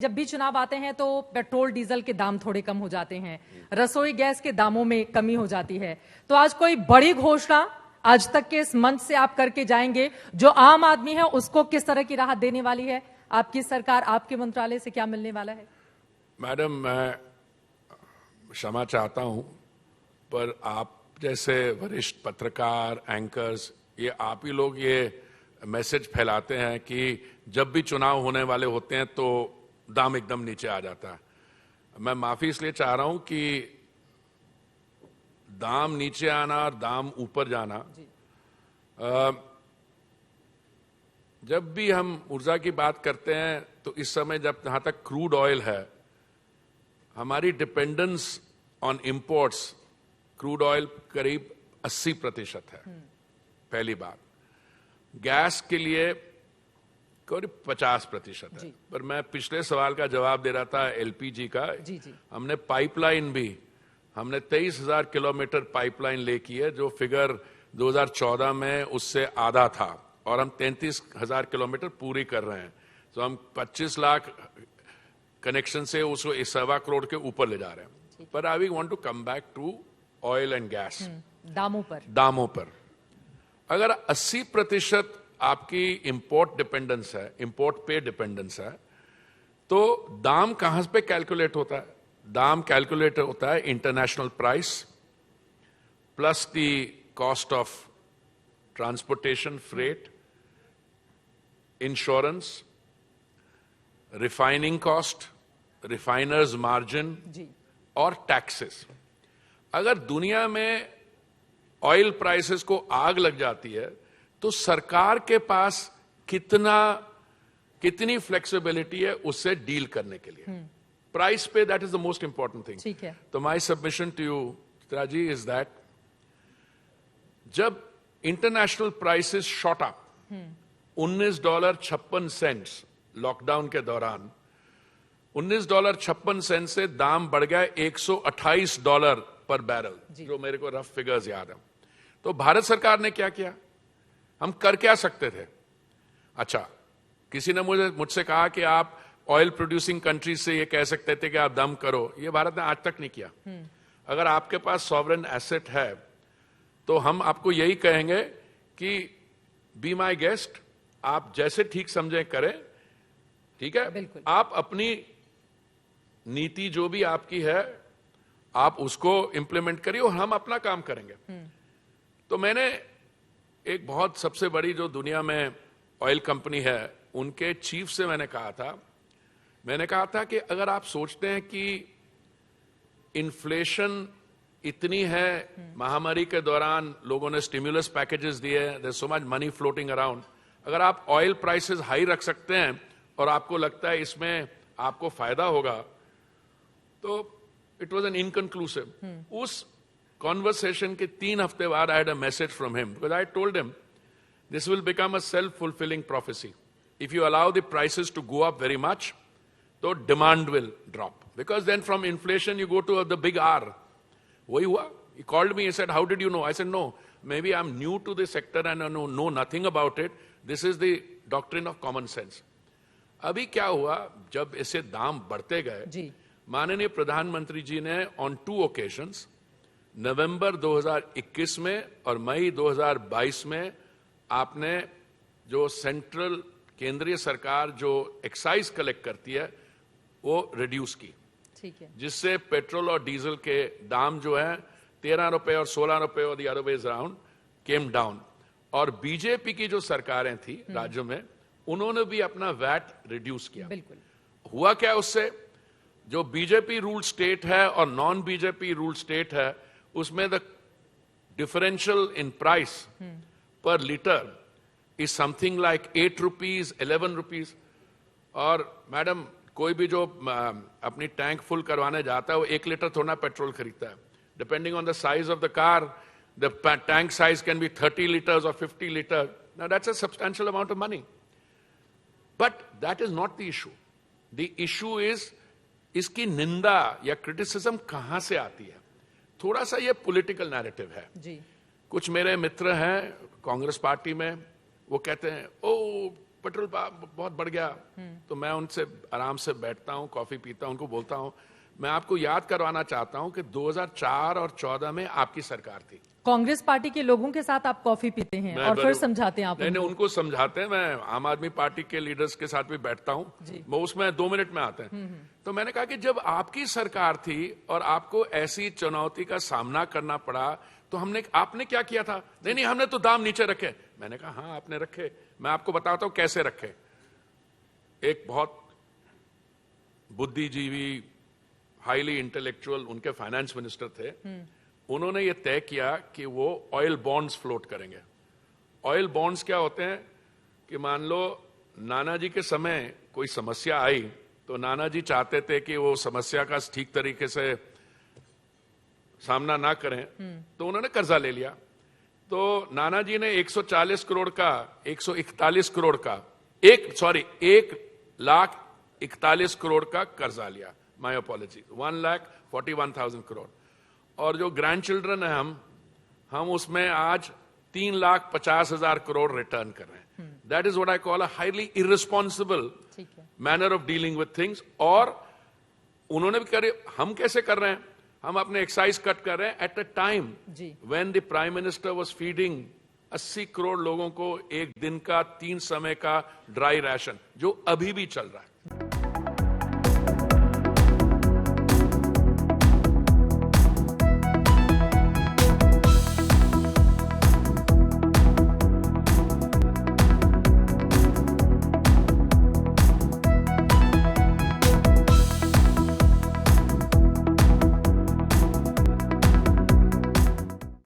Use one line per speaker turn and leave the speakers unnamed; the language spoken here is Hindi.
जब भी चुनाव आते हैं तो पेट्रोल डीजल के दाम थोड़े कम हो जाते हैं, रसोई गैस के दामों में कमी हो जाती है। तो आज कोई बड़ी घोषणा आज तक के इस मंच से आप करके जाएंगे जो आम आदमी है उसको किस तरह की राहत देने वाली है? आपकी सरकार, आपके मंत्रालय से क्या मिलने वाला है?
मैडम, मैं क्षमा चाहता हूं, पर आप जैसे वरिष्ठ पत्रकार, एंकर्स, ये आप ही लोग ये मैसेज फैलाते हैं कि जब भी चुनाव होने वाले होते हैं तो दाम एकदम नीचे आ जाता है। मैं माफी इसलिए चाह रहा हूं कि दाम नीचे आना और दाम ऊपर जाना, जब भी हम ऊर्जा की बात करते हैं तो इस समय जहां तक क्रूड ऑयल है, हमारी dependence on imports crude oil करीब 80% है। पहली बात। गैस के लिए करीब 50% है। पर मैं पिछले सवाल का जवाब दे रहा था एलपीजी का।
जी।
हमने पाइपलाइन भी, हमने 23,000 किलोमीटर पाइपलाइन ले की है, जो फिगर 2014 में उससे आधा था, और हम 33,000 किलोमीटर पूरी कर रहे हैं। तो हम 25 लाख कनेक्शन से उसको 1.25 करोड़ के ऊपर ले जा रहे हैं। पर I we want to come back to oil and gas. दामों पर अगर 80% आपकी इंपोर्ट डिपेंडेंस है, इंपोर्ट पे डिपेंडेंस है, तो दाम कहां पे कैलकुलेट होता है? दाम कैलकुलेट होता है international price plus the cost of transportation, freight, insurance, refining cost, refiners margin और टैक्सेस। अगर दुनिया में ऑयल प्राइसेस को आग लग जाती है तो सरकार के पास कितनी फ्लेक्सिबिलिटी है उससे डील करने के लिए। प्राइस पे, that is the most important thing.
ठीक है।
तो my submission to you Chitra ji is that जब international prices shot up $19.56 lockdown के दौरान, $19.56 से दाम बढ़ गया $128 पर बैरल, जो मेरे को रफ फिगर्स याद है। तो भारत सरकार ने क्या किया? हम कर क्या सकते थे? अच्छा, किसी ने मुझसे कहा कि आप ऑयल प्रोड्यूसिंग कंट्रीज से ये कह सकते थे कि आप दम करो। ये भारत ने आज तक नहीं किया। अगर आपके पास सॉवरेन एसेट है तो हम आपको यही कहेंगे कि बी माई गेस्ट, आप जैसे ठीक समझे करें। ठीक है, आप अपनी नीति जो भी आपकी है आप उसको इंप्लीमेंट करिए और हम अपना काम करेंगे। तो मैंने एक बहुत सबसे बड़ी जो दुनिया में ऑयल कंपनी है उनके चीफ से मैंने कहा था कि अगर आप सोचते हैं कि इन्फ्लेशन इतनी है, महामारी के दौरान लोगों ने स्टिमुलस पैकेजेस दिए, there so much money floating around, अगर आप ऑयल प्राइसेस हाई रख सकते हैं और आपको लगता है इसमें आपको फायदा होगा, तो इट वॉज एन इनकंक्लूसिव। उस कॉन्वर्सेशन के 3 हफ्ते बाद I had a message from him, because I told him this will become a self fulfilling prophecy. If you allow the prices to go up very much, तो demand will drop, because then from inflation you go to the big R. वही हुआ। He called me, he said, how did you know? I said, no, maybe I'm new to this sector and I know nothing about it. This is the doctrine of common sense. अभी क्या हुआ, जब ऐसे दाम बढ़ते गए, माननीय प्रधानमंत्री जी ने ऑन 2 occasions, नवंबर 2021 में और मई 2022 में, आपने जो सेंट्रल केंद्रीय सरकार जो एक्साइज कलेक्ट करती है वो रिड्यूस की।
ठीक है। जिससे
पेट्रोल और डीजल के दाम जो है 13 रुपए और 16 रुपए और the other ways around came down. और बीजेपी की जो सरकारें थी राज्यों में, उन्होंने भी अपना वैट रिड्यूस किया।
बिल्कुल।
हुआ क्या उससे? जो बीजेपी रूल स्टेट है और नॉन बीजेपी रूल स्टेट है, उसमें द डिफरेंशियल इन प्राइस पर litre is something like 8 rupees, 11 rupees. और मैडम, कोई भी जो अपनी टैंक फुल करवाने जाता है वो 1 लीटर थोड़ा पेट्रोल खरीदता है। Depending on the size of the car, the tank size can be 30 litres और 50 litre. Now that's a substantial amount of money, but that is not the issue. The issue is इसकी निंदा या क्रिटिसिज्म कहां से आती है। थोड़ा सा ये पॉलिटिकल नैरेटिव है जी। कुछ मेरे मित्र हैं कांग्रेस पार्टी में, वो कहते हैं ओ पेट्रोल बहुत बढ़ गया। तो मैं उनसे आराम से बैठता हूं, कॉफी पीता हूं, उनको बोलता हूं मैं आपको याद करवाना चाहता हूं कि 2004 और 14 में आपकी सरकार थी।
कांग्रेस पार्टी के लोगों के साथ आप कॉफी पीते हैं और फिर समझाते हैं आप
नहीं, उनको समझाते हैं। मैं आम आदमी पार्टी के लीडर्स के साथ भी बैठता हूं, वो उसमें 2 मिनट में आते हैं। तो मैंने कहा कि जब आपकी सरकार थी और आपको ऐसी चुनौती का सामना करना पड़ा तो आपने क्या किया था? नहीं, हमने तो दाम नीचे रखे। मैंने कहा हाँ आपने रखे, मैं आपको बताता हूं कैसे रखे। एक बहुत बुद्धिजीवी, हाईली इंटेलेक्चुअल उनके फाइनेंस मिनिस्टर थे। उन्होंने ये तय किया कि वो ऑयल बॉन्ड्स फ्लोट करेंगे। ऑयल बॉन्ड्स क्या होते हैं कि मान लो नाना जी के समय कोई समस्या आई तो नाना जी चाहते थे कि वो समस्या का ठीक तरीके से सामना ना करें, तो उन्होंने कर्जा ले लिया। तो नाना जी ने 141 करोड़ का 1,41 करोड़ का कर्जा लिया। My apology, 1,41,000 crore. और जो ग्रैंड चिल्ड्रन है हम उसमें आज 3,50,000 करोड़ रिटर्न कर रहे हैं। That is what I call a highly irresponsible manner of dealing with things. और उन्होंने भी करे, हम कैसे कर रहे हैं? हम अपने एक्साइज कट कर रहे हैं at a time when the prime minister was feeding 80 crore लोगों को एक दिन का 3 समय का ड्राई राशन, जो अभी भी चल रहा है।